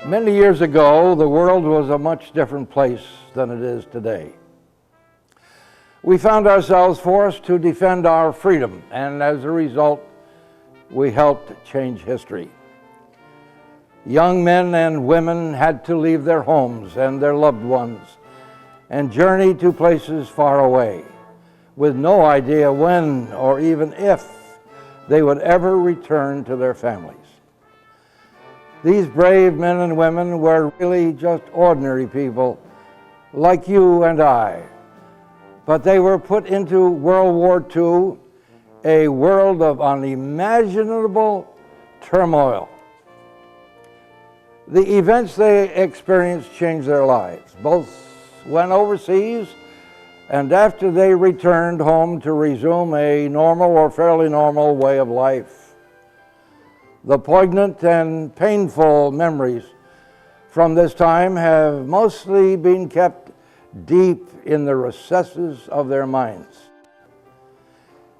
Many years ago, the world was a much different place than it is today. We found ourselves forced to defend our freedom, and as a result, we helped change history. Young men and women had to leave their homes and their loved ones and journey to places far away, with no idea when or even if they would ever return to their families. These brave men and women were really just ordinary people like you and I, but they were put into World War II, a world of unimaginable turmoil. The events they experienced changed their lives, both when overseas and after they returned home to resume a normal or fairly normal way of life. The poignant and painful memories from this time have mostly been kept deep in the recesses of their minds.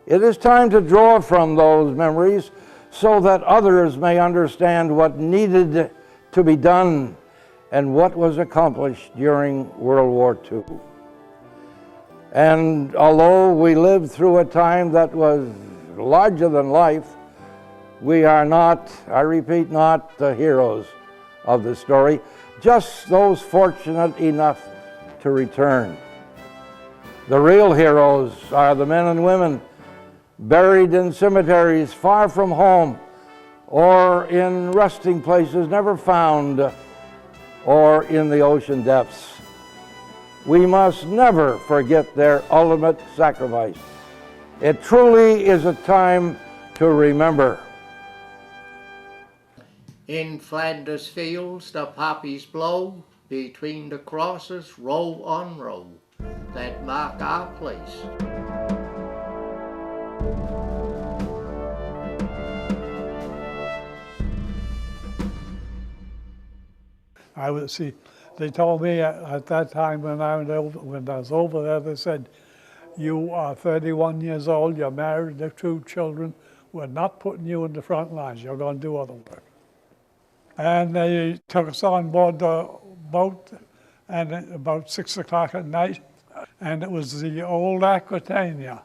It is time to draw from those memories so that others may understand what needed to be done and what was accomplished during World War II. And although we lived through a time that was larger than life, we are not, I repeat, not the heroes of the story, just those fortunate enough to return. The real heroes are the men and women buried in cemeteries far from home or in resting places never found or in the ocean depths. We must never forget their ultimate sacrifice. It truly is a time to remember. In Flanders fields the poppies blow, between the crosses row on row, that mark our place. They told me at that time when I was over there, they said, you are 31 years old, you're married, you have 2 children, we're not putting you in the front lines, you're going to do other work. And they took us on board the boat, and at about 6 o'clock at night, and it was the old Aquitania.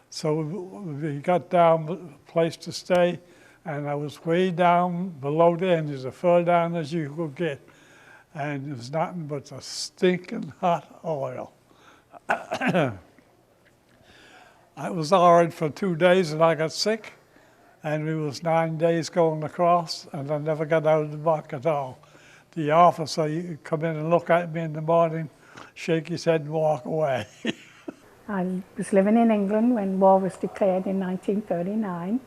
So we got down a place to stay, and I was way down below the engines, as far down as you could get. And it was nothing but the stinking hot oil. I was all right for 2 days and I got sick, and we was 9 days going across, and I never got out of the buck at all. The officer, he'd come in and look at me in the morning, shake his head and walk away. I was living in England when war was declared in 1939,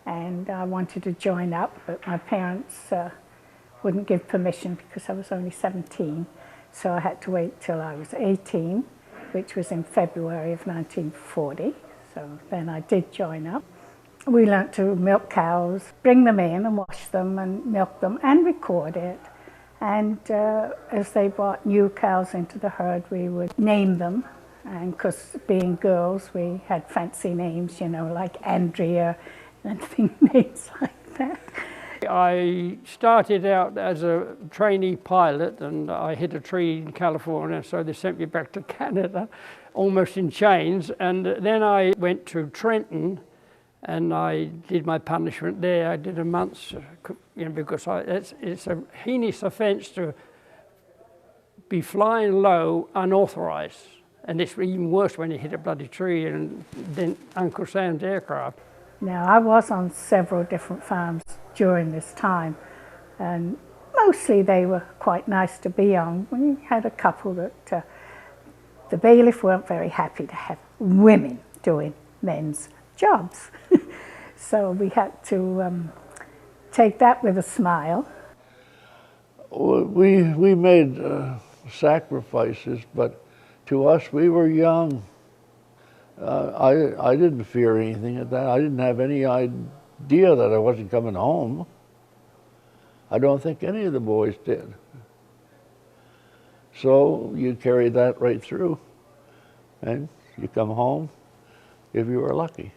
and I wanted to join up, but my parents wouldn't give permission because I was only 17, so I had to wait till I was 18, which was in February of 1940, so then I did join up. We learnt to milk cows, bring them in and wash them and milk them and record it. And as they brought new cows into the herd, we would name them. And because being girls, we had fancy names, you know, like Andrea and names like that. I started out as a trainee pilot, and I hit a tree in California, so they sent me back to Canada, almost in chains. And then I went to Trenton, and I did my punishment there. I did a month's, you know, because it's a heinous offence to be flying low unauthorised. And it's even worse when you hit a bloody tree and then Uncle Sam's aircraft. Now, I was on several different farms during this time, and mostly they were quite nice to be on. We had a couple that the bailiff weren't very happy to have women doing men's jobs. So we had to take that with a smile. We made sacrifices, but to us, we were young. I didn't fear anything at that. I didn't have any idea that I wasn't coming home. I don't think any of the boys did. So you carry that right through, and you come home if you were lucky.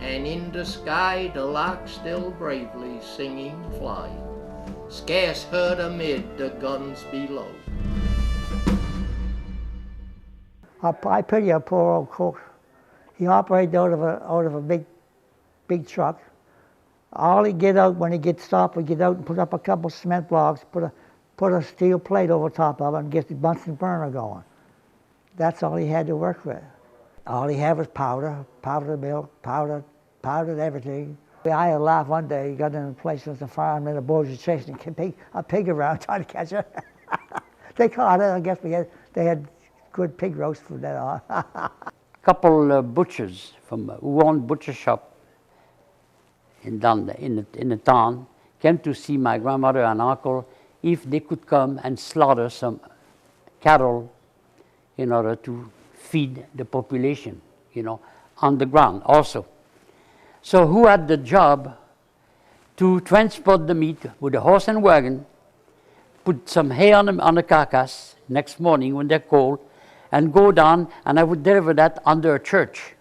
And in the sky the lark still bravely singing fly. scarce heard amid the guns below. I pity a poor old cook. He operated out of a big truck. All he'd get out when he get stopped, he'd get out and put up a couple cement blocks, put a steel plate over top of it and get the Bunsen burner going. That's all he had to work with. All he had was powdered milk, powdered everything. I had a laugh one day. He got in a place with a fireman and the boys were chasing a pig around trying to catch it. They caught it. I guess they had good pig roast from then on. A couple butchers who owned butcher shop in the town came to see my grandmother and uncle if they could come and slaughter some cattle in order to feed the population, on the ground also. So who had the job to transport the meat with a horse and wagon, put some hay on the carcass next morning when they're cold, and go down, and I would deliver that under a church.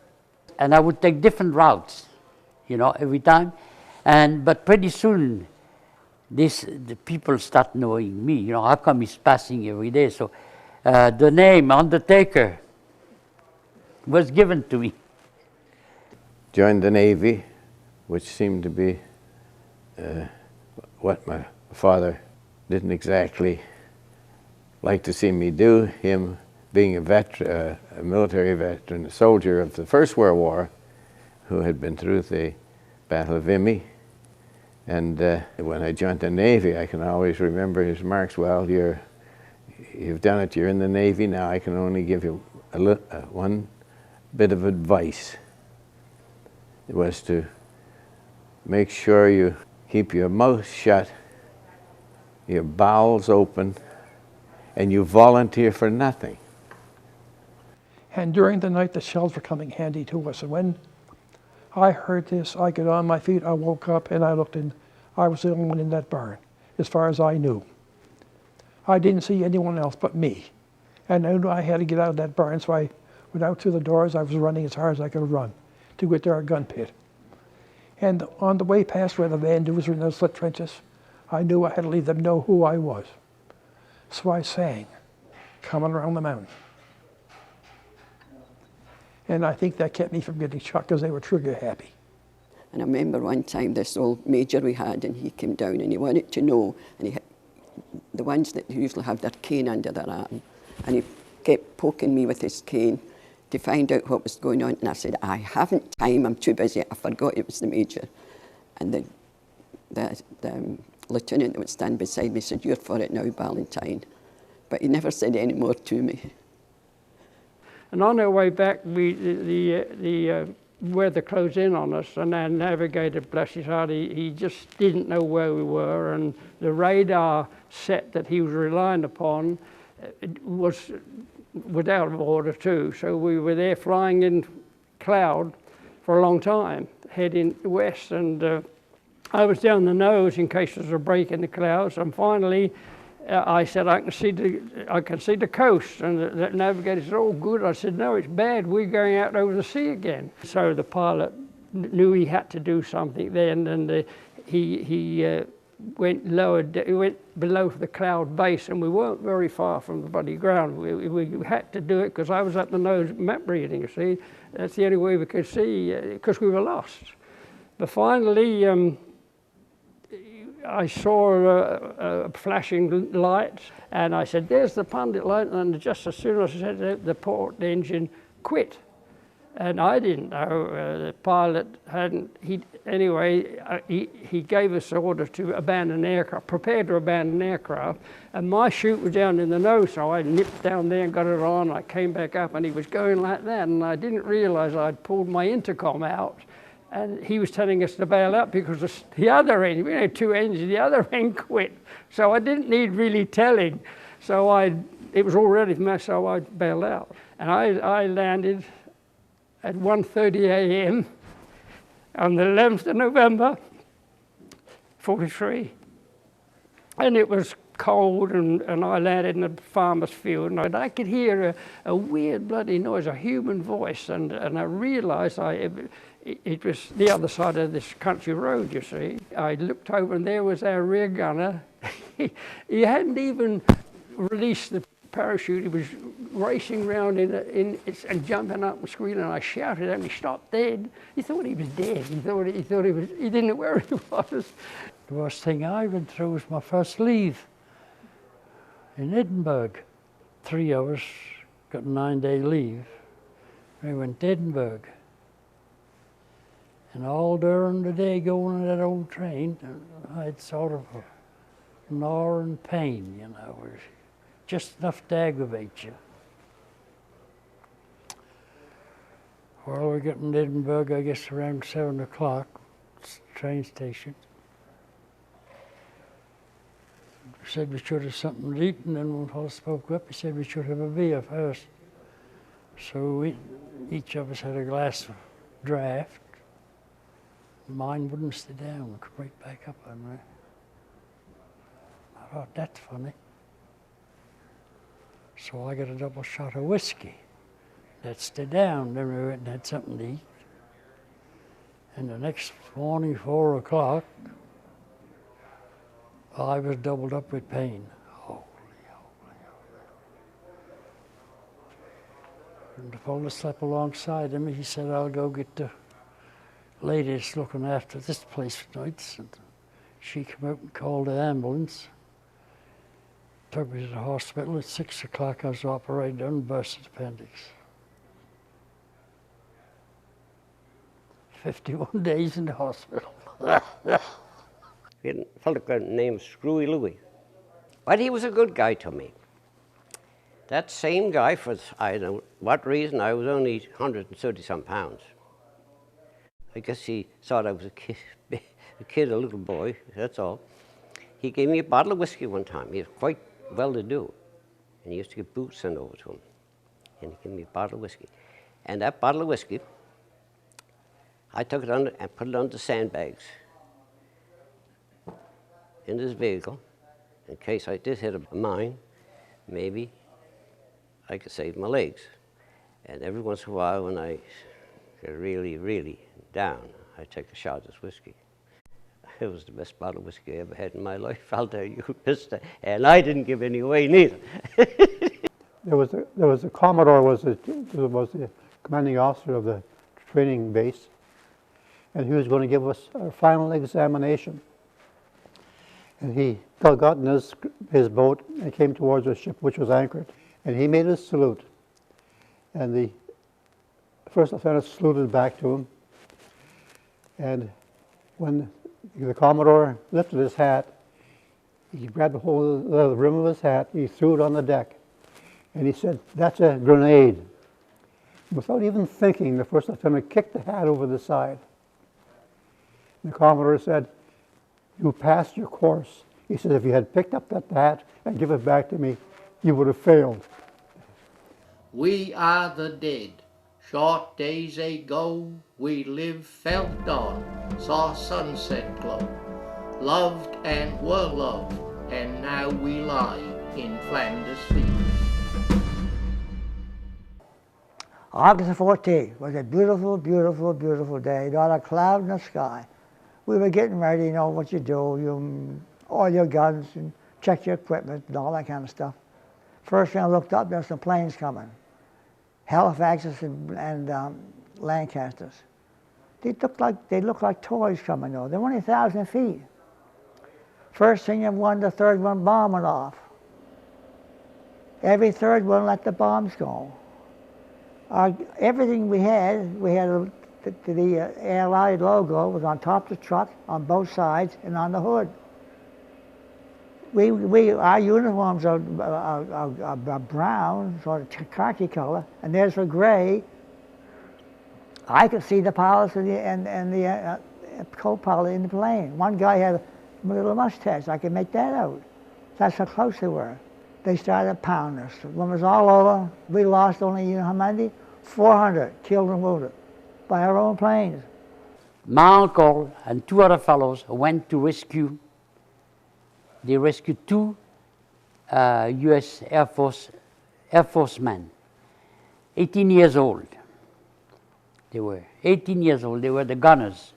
And I would take different routes, every time. But pretty soon, the people start knowing me, how come he's passing every day? So the name Undertaker was given to me. Joined the Navy, which seemed to be what my father didn't exactly like to see me do. Him being a military veteran, a soldier of the First World War, who had been through the Battle of Vimy. And when I joined the Navy, I can always remember his remarks, well, you've done it, you're in the Navy now, I can only give you one bit of advice. It was to make sure you keep your mouth shut, your bowels open, and you volunteer for nothing. And during the night, the shells were coming handy to us. And when I heard this, I got on my feet, I woke up, and I looked, and I was the only one in that barn, as far as I knew. I didn't see anyone else but me. And I knew I had to get out of that barn, so I went out through the doors. I was running as hard as I could run to get to our gun pit. And on the way past where the Vandus were in those slit trenches, I knew I had to leave them know who I was. So I sang, Coming Around the Mountain. And I think that kept me from getting shot because they were trigger happy. And I remember one time this old major we had, and he came down and he wanted to know, and he had the ones that usually have their cane under their arm, and he kept poking me with his cane to find out what was going on. And I said, I haven't time, I'm too busy, I forgot it was the major. And the lieutenant that would stand beside me said, you're for it now, Valentine. But he never said any more to me. And on our way back, the weather closed in on us, and our navigator, bless his heart, he just didn't know where we were, and the radar set that he was relying upon was without order too. So we were there flying in cloud for a long time, heading west, and I was down the nose in case there was a break in the clouds, and finally I said, I can see the coast, and the navigator said, oh good. I said, no, it's bad, we're going out over the sea again. So the pilot knew he had to do something then, and he went below the cloud base, and we weren't very far from the bloody ground. We had to do it because I was at the nose map reading, you see. That's the only way we could see, because we were lost. But finally, I saw a flashing light, and I said, there's the pundit light, and just as soon as I said that, the port engine quit. And I didn't know, the pilot hadn't, he gave us the order to abandon aircraft, prepare to abandon aircraft, and my chute was down in the nose, so I nipped down there and got it on. I came back up, and he was going like that, and I didn't realize I'd pulled my intercom out. And he was telling us to bail out because the other end, we had two engines, the other end quit. So I didn't need really telling. So it was all ready for me, so I bailed out. And I landed at 1:30 a.m. on the 11th of November, 43. And it was cold, and I landed in a farmer's field, and I could hear a weird bloody noise, a human voice, and I realized it was the other side of this country road, you see. I looked over, and there was our rear gunner He hadn't even released the parachute. He was racing around and jumping up and screaming. And I shouted at him. He stopped dead. He thought he was dead. He didn't know where he was. The worst thing I went through was my first leave in Edinburgh. 3 hours, got a 9-day leave. I went to Edinburgh. And all during the day going on that old train, I had sort of a gnawing pain, you know, just enough to aggravate you. Well, we got in Edinburgh, I guess, around 7 o'clock, train station. Said we should have something to eat, and then when Paul spoke up, he said we should have a beer first. So each of us had a glass of draft. Mine wouldn't stay down, it come right back up on me. I thought, that's funny. So I got a double shot of whiskey. That stayed down, then we went and had something to eat. And the next morning, 4 o'clock, I was doubled up with pain. Holy. And the fellow slept alongside him. He said, I'll go get the lady that's looking after this place for nights. And she came out and called the ambulance. Took me to the hospital. At 6 o'clock, I was operated on busted appendix. 51 days in the hospital. We had a fellow named Screwy Louie. But he was a good guy to me. That same guy, for I don't know what reason, I was only 130-some pounds. I guess he thought I was a little boy, that's all. He gave me a bottle of whiskey one time. He was quite well-to-do. And he used to get boots sent over to him. And he gave me a bottle of whiskey. And that bottle of whiskey, I took it under and put it under sandbags in this vehicle, in case I did hit a mine, maybe I could save my legs. And every once in a while, when I get really, really down, I take a shot of this whiskey. It was the best bottle of whiskey I ever had in my life, I'll tell you, mister. And I didn't give any away neither. There was a Commodore was the commanding officer of the training base, and he was going to give us our final examination. And he got in his boat and came towards the ship, which was anchored. And he made a salute. And the first lieutenant saluted back to him. And when the Commodore lifted his hat, he grabbed a hold of the rim of his hat, he threw it on the deck. And he said, "That's a grenade." Without even thinking, the first lieutenant kicked the hat over the side. The Commodore said, "You passed your course." He said, "If you had picked up that hat and give it back to me, you would have failed." We are the dead. Short days ago, we lived, felt on, saw sunset glow, loved and were loved, and now we lie in Flanders fields. August the 14th was a beautiful, beautiful, beautiful day, not a cloud in the sky. We were getting ready, you know what you do, you oil your guns and check your equipment and all that kind of stuff. First thing I looked up, there's some planes coming. Halifaxes and Lancasters. They look like toys coming though. They're only 1,000 feet. First thing, the third one bomb went off. Every third one let the bombs go. Everything we had the Allied logo was on top of the truck, on both sides, and on the hood. Our uniforms are brown, sort of khaki color, and theirs were gray. I could see the pilots and the co-pilot in the plane. One guy had a little mustache. I could make that out. That's how close they were. They started pounding us. When it was all over, we lost only, you know how many? 400 killed and wounded by our own planes. My uncle and 2 other fellows went to rescue. They rescued 2 U.S. Air Force men, 18 years old. They were 18 years old. They were the gunners.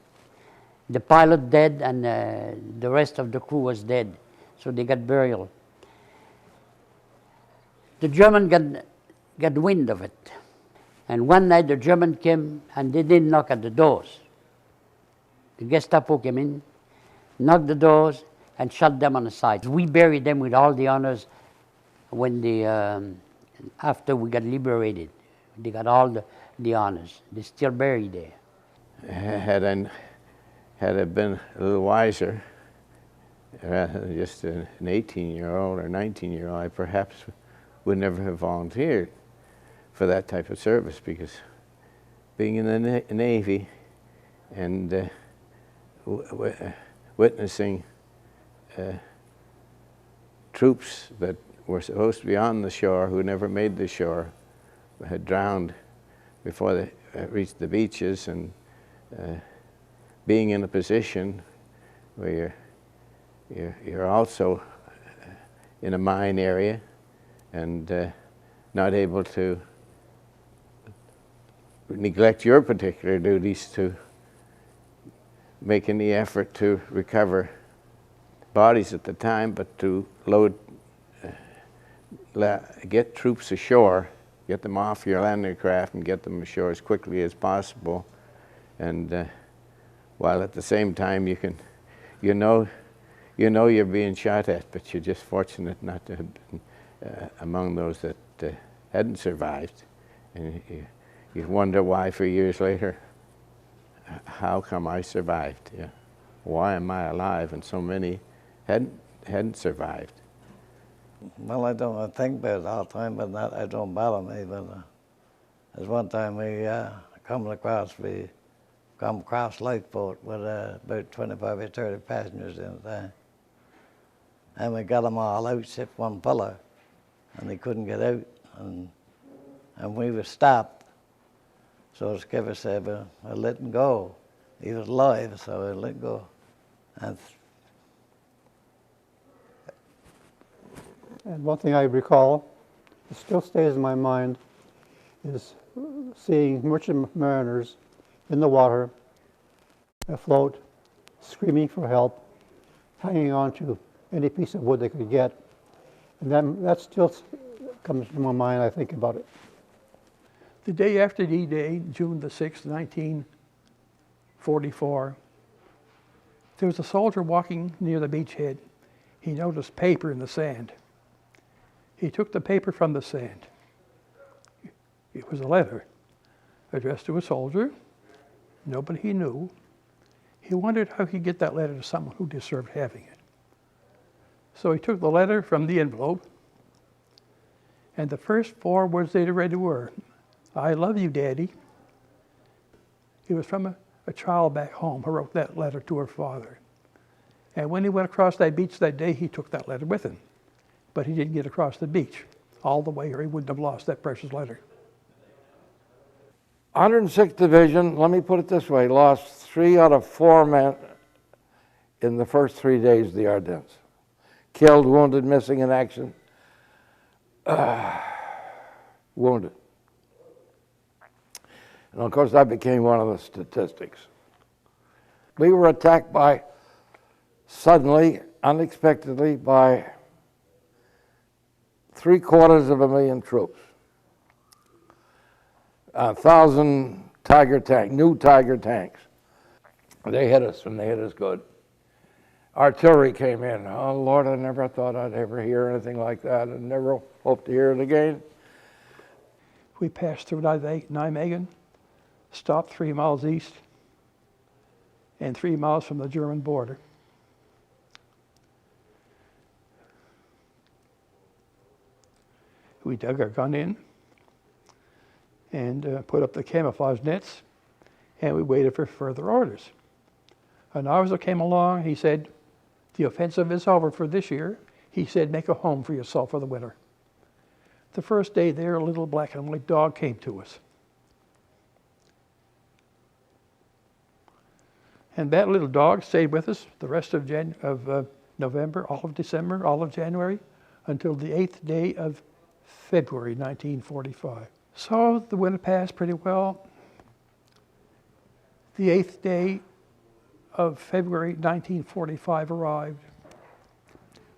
The pilot dead, and the rest of the crew was dead. so they got burial. The German got wind of it. And one night the German came and they didn't knock at the doors. The Gestapo came in, knocked the doors, and shot them on the side. We buried them with all the honors when they, after we got liberated. They got all the honors. They're still buried there. Had I been a little wiser, rather than just an 18-year-old or 19-year-old, I perhaps would never have volunteered for that type of service, because being in the Navy and witnessing troops that were supposed to be on the shore who never made the shore, had drowned before they reached the beaches, and being in a position where you're also in a mine area and not able to neglect your particular duties to make any effort to recover bodies at the time, but to get troops ashore, get them off your landing craft and get them ashore as quickly as possible. And while at the same time you know you're being shot at, but you're just fortunate not to have been among those that hadn't survived. And you wonder why for years later, how come I survived? Yeah. Why am I alive and so many hadn't survived? Well, I don't think about it all the time, but it don't bother me. But there's one time we come across lifeboat with about 25 or 30 passengers in it. And we got them all out except one fella, and they couldn't get out, and we were stopped. So the skipper said, well, I let him go. He was alive, so I let him go. And one thing I recall, it still stays in my mind, is seeing merchant mariners in the water, afloat, screaming for help, hanging on to any piece of wood they could get. And that still comes to my mind, I think about it. The day after D-Day, June the 6th, 1944, there was a soldier walking near the beachhead. He noticed paper in the sand. He took the paper from the sand. It was a letter addressed to a soldier, nobody he knew. He wondered how he'd get that letter to someone who deserved having it. So he took the letter from the envelope, and the first 4 words they read were, I love you, Daddy. It was from a child back home who wrote that letter to her father. And when he went across that beach that day, he took that letter with him. But he didn't get across the beach all the way, or he wouldn't have lost that precious letter. 106th Division, let me put it this way, lost 3 out of 4 men in the first 3 days of the Ardennes. Killed, wounded, missing in action, wounded. And of course, that became one of the statistics. We were attacked suddenly, unexpectedly, by 750,000 troops. 1,000 new Tiger tanks. They hit us, and they hit us good. Artillery came in. Oh, Lord, I never thought I'd ever hear anything like that, and never hope to hear it again. We passed through Nijmegen, stopped 3 miles east, and 3 miles from the German border. We dug our gun in and put up the camouflage nets, and we waited for further orders. An officer came along, he said, the offensive is over for this year. He said, make a home for yourself for the winter. The first day there, a little black and white dog came to us. And that little dog stayed with us the rest of November, all of December, all of January, until the 8th day of February 1945. So the winter passed pretty well. The 8th day of February 1945 arrived.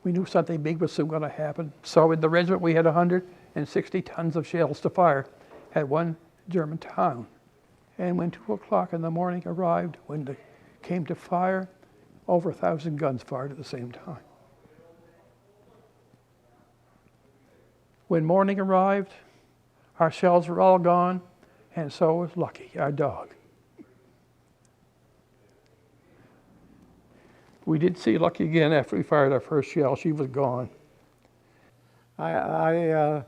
We knew something big was soon going to happen. So in the regiment, we had 160 tons of shells to fire at one German town. And when 2 o'clock in the morning arrived, when they came to fire, over 1,000 guns fired at the same time. When morning arrived, our shells were all gone, and so was Lucky, our dog. We did see Lucky again after we fired our first shell. She was gone. I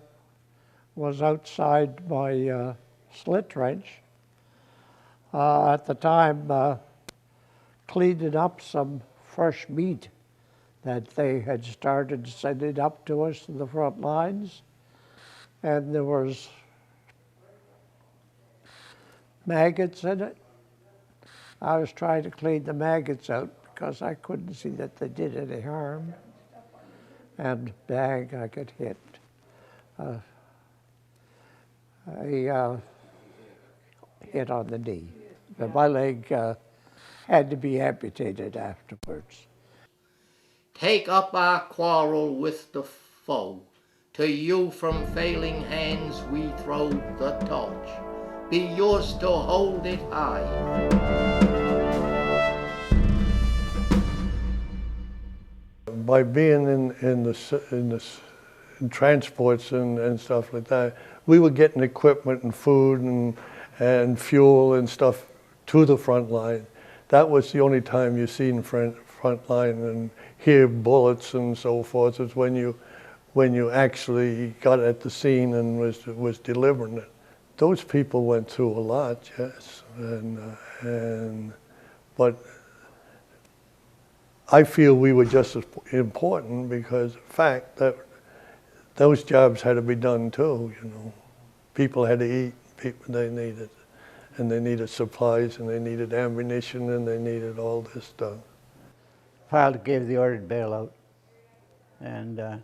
was outside my slit trench. At the time, cleaning up some fresh meat that they had started sending up to us in the front lines. And there was maggots in it. I was trying to clean the maggots out because I couldn't see that they did any harm. And bang, I got hit. I hit on the knee. But my leg had to be amputated afterwards. Take up our quarrel with the foe. To you from failing hands we throw the torch. Be yours to hold it high. By being in transports and stuff like that, we were getting equipment and food and fuel and stuff to the front line. That was the only time you seen front line and hear bullets and so forth, is when you actually got at the scene and was delivering it. Those people went through a lot, yes, but I feel we were just as important because the fact that those jobs had to be done too, you know. People had to eat, they needed supplies, and they needed ammunition, and they needed all this stuff. Pilot gave the order to bail out, and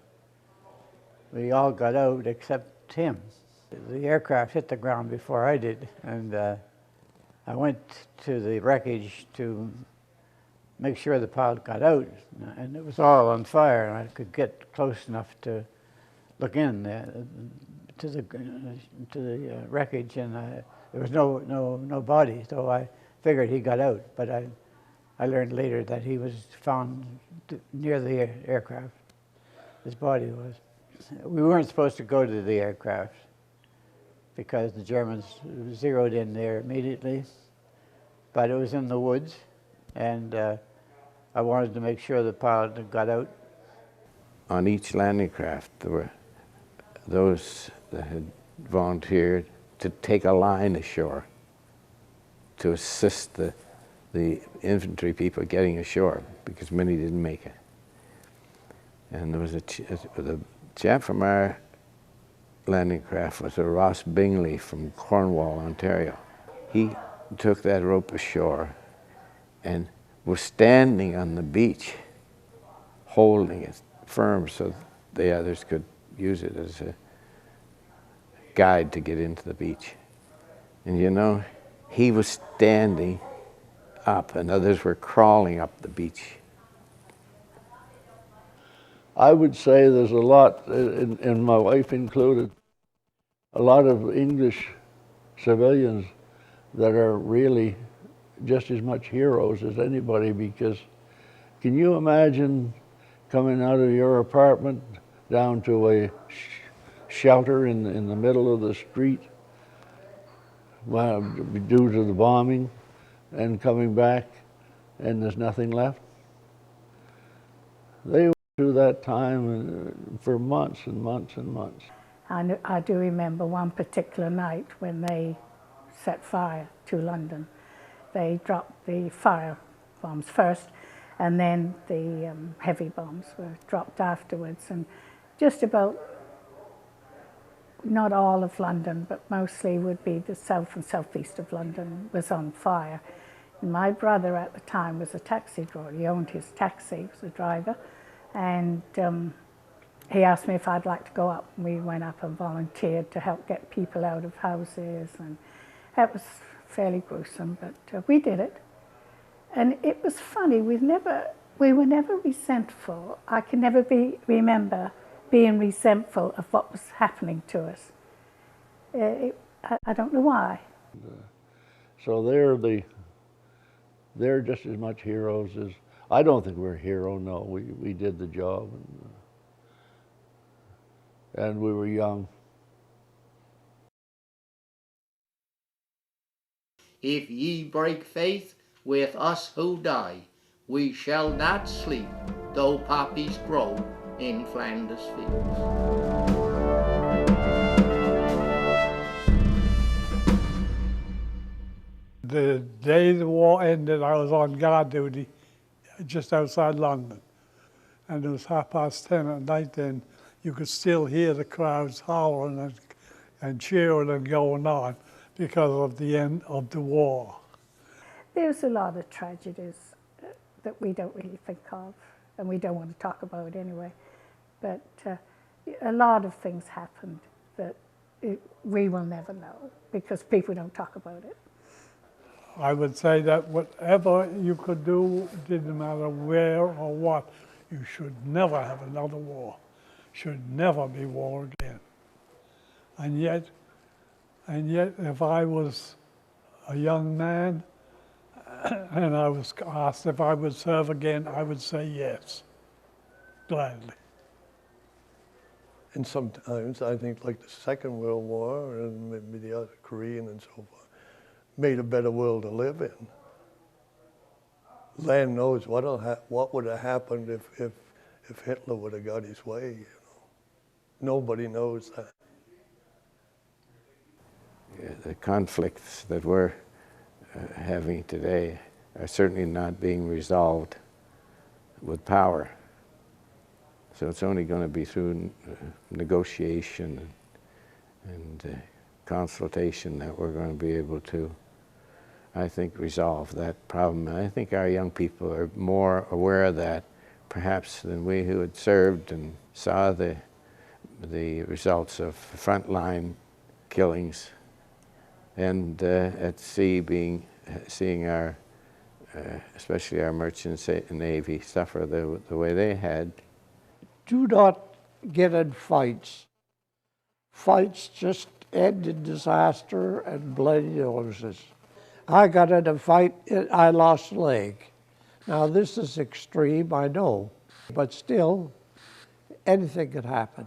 we all got out except him. The aircraft hit the ground before I did, and I went to the wreckage to make sure the pilot got out, and it was all on fire, and I could get close enough to look in to the wreckage, and there was no body, so I figured he got out, but I learned later that he was found near the aircraft. His body was. We weren't supposed to go to the aircraft because the Germans zeroed in there immediately, but it was in the woods, and I wanted to make sure the pilot had got out. On each landing craft, there were those that had volunteered to take a line ashore to assist the infantry people getting ashore, because many didn't make it. And there was the chap from our landing craft was a Ross Bingley from Cornwall, Ontario. He took that rope ashore and was standing on the beach holding it firm so the others could use it as a guide to get into the beach. And you know, he was standing up and others were crawling up the beach. I would say there's a lot, and my wife included, a lot of English civilians that are really just as much heroes as anybody, because can you imagine coming out of your apartment down to a shelter in the middle of the street due to the bombing, and coming back and there's nothing left? They went through that time for months and months and months. I do remember one particular night when they set fire to London. They dropped the fire bombs first, and then the heavy bombs were dropped afterwards, and just about, not all of London, but mostly would be the south and southeast of London was on fire. And my brother at the time was a taxi driver. He owned his taxi, he was a driver, and he asked me if I'd like to go up. And we went up and volunteered to help get people out of houses, and that was fairly gruesome, but we did it. And it was funny, we We were never resentful. I can never remember being resentful of what was happening to us. I don't know why. So they're just as much heroes as, I don't think we're a hero, no, we did the job, and we were young. If ye break faith with us who die, we shall not sleep, though poppies grow in Flanders fields. The day the war ended, I was on guard duty just outside London. And it was 10:30 at night then. You could still hear the crowds howling and cheering and going on because of the end of the war. There's a lot of tragedies that we don't really think of, and we don't want to talk about anyway. But a lot of things happened that we will never know because people don't talk about it. I would say that whatever you could do, didn't matter where or what, you should never have another war. Should never be war again. And yet, if I was a young man and I was asked if I would serve again, I would say yes, gladly. And sometimes I think like the Second World War and maybe the other Korean and so forth made a better world to live in. Land knows what would have happened if Hitler would have got his way. You know, nobody knows that. Yeah, the conflicts that we're having today are certainly not being resolved with power. So it's only going to be through negotiation and consultation that we're going to be able to, I think, resolve that problem. And I think our young people are more aware of that, perhaps, than we who had served and saw the results of frontline killings, and at sea seeing our, especially our merchant navy, suffer the way they had. Do not get in fights. Fights just end in disaster and bloody noses. I got in a fight, I lost a leg. Now this is extreme, I know, but still, anything could happen.